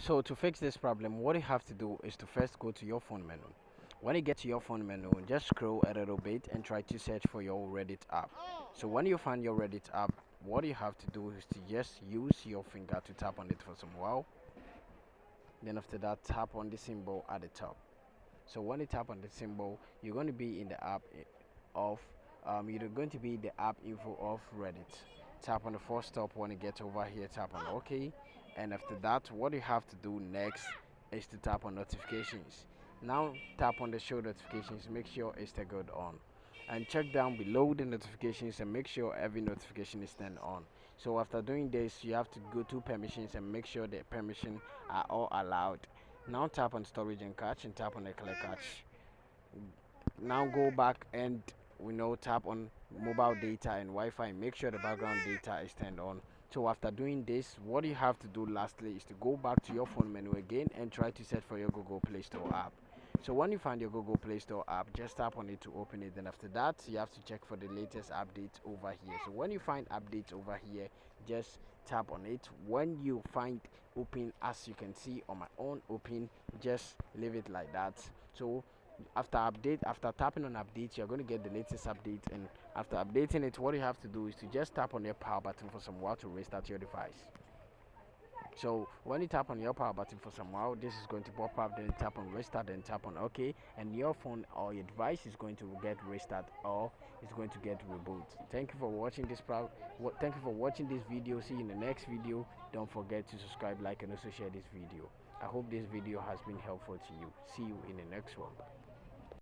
So to fix this problem, what you have to do is to first go to your phone menu. When you get to your phone menu, just scroll a little bit and try to search for your Reddit app. So when you find your Reddit app, what you have to do is to just use your finger to tap on it for some while. Then after that, tap on the symbol at the top. So when you tap on the symbol, you're going to be in the app of you're going to be in the app info of Reddit. Tap on the first stop. When you get over here, tap on OK, and after that, what you have to do next is to tap on notifications. Now tap on the show notifications, make sure it's the good on, and check down below the notifications and make sure every notification is turned on. So after doing this, you have to go to permissions and make sure the permission are all allowed. Now tap on storage and cache and tap on the clear cache. Now go back and we know tap on mobile data and Wi-Fi. Make sure the background data is turned on. So after doing this, what you have to do lastly is to go back to your phone menu again and try to search for your Google Play Store app. So when you find your Google Play Store app, just tap on it to open it. Then after that, you have to check for the latest updates over here. So when you find updates over here, just tap on it. When you find open, as you can see on my own open, just leave it like that. So after tapping on update, you're going to get the latest update, and after updating it, what you have to do is to just tap on your power button for some while to restart your device. So when you tap on your power button for some while, this is going to pop up. Then tap on restart, then tap on OK, and your phone or your device is going to get restart or it's going to get reboot. Thank you for watching thank you for watching this video. See you in the next video. Don't forget to subscribe, like, and also share this video. I hope this video has been helpful to you. See you in the next one.